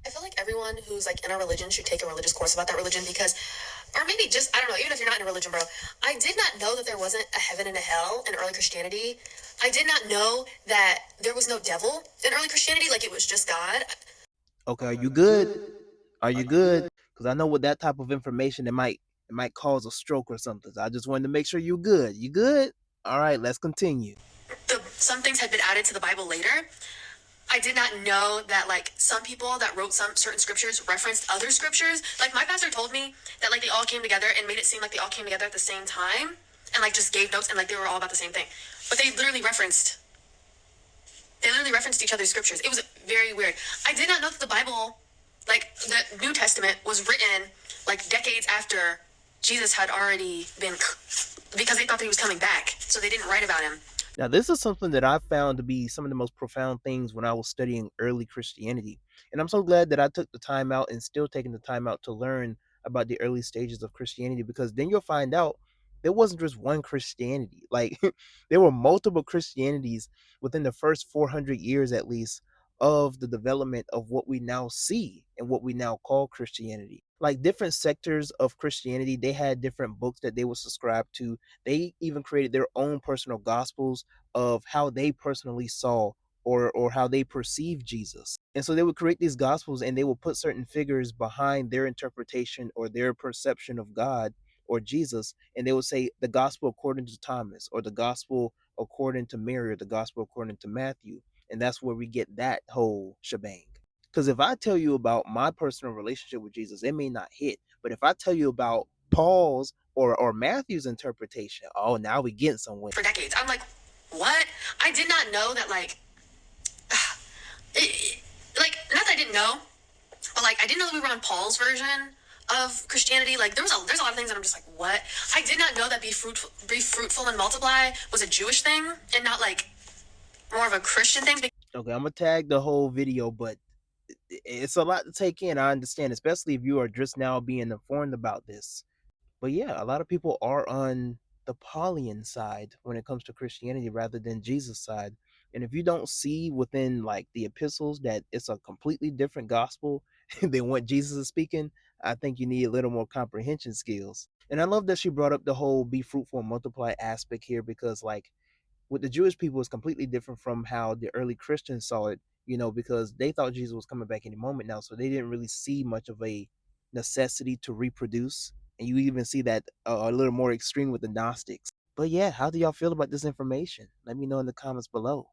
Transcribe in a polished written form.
I feel like everyone who's like in a religion should take a religious course about that religion because, or maybe just, I don't know, even if you're not in a religion, bro. I did not know that there wasn't a heaven and a hell in early Christianity. I did not know that there was no devil in early Christianity, like it was just God. Okay, are you good? Are you good? Because I know with that type of information, it might cause a stroke or something. So I just wanted to make sure you're good. You good? All right, let's continue. Some things had been added to the Bible later. I did not know that like some people that wrote some certain scriptures referenced other scriptures. Like my pastor told me that like they all came together and made it seem like they all came together at the same time and like just gave notes and like they were all about the same thing. But they literally referenced each other's scriptures. It was very weird. I did not know that the Bible, like the New Testament, was written like decades after Jesus had already been, because they thought that he was coming back, so they didn't write about him. Now, this is something that I found to be some of the most profound things when I was studying early Christianity. And I'm so glad that I took the time out and still taking the time out to learn about the early stages of Christianity, because then you'll find out there wasn't just one Christianity. Like, there were multiple Christianities within the first 400 years at least of the development of what we now see and what we now call Christianity. Like, different sectors of Christianity, they had different books that they would subscribe to. They even created their own personal gospels of how they personally saw or how they perceived Jesus. And so they would create these gospels and they would put certain figures behind their interpretation or their perception of God or Jesus. And they would say the gospel according to Thomas, or the gospel according to Mary, or the gospel according to Matthew. And that's where we get that whole shebang. Because if I tell you about my personal relationship with Jesus, it may not hit. But if I tell you about Paul's or Matthew's interpretation, oh, now we getting somewhere. For decades. I'm like, what? I did not know that like not that I didn't know, but like I didn't know that we were on Paul's version of Christianity. Like there's a lot of things that I'm just like, what? I did not know that be fruitful and multiply was a Jewish thing and not like more of a Christian thing. Okay, I'm gonna tag the whole video, but it's a lot to take in. I understand, especially if you are just now being informed about this. But yeah, a lot of people are on the Paulian side when it comes to Christianity rather than Jesus' side. And if you don't see within like the epistles that it's a completely different gospel than what Jesus is speaking, I think you need a little more comprehension skills. And I love that she brought up the whole be fruitful and multiply aspect here, because like with the Jewish people is completely different from how the early Christians saw it, because they thought Jesus was coming back any moment now. So they didn't really see much of a necessity to reproduce. And you even see that a little more extreme with the Gnostics. But yeah, how do y'all feel about this information? Let me know in the comments below.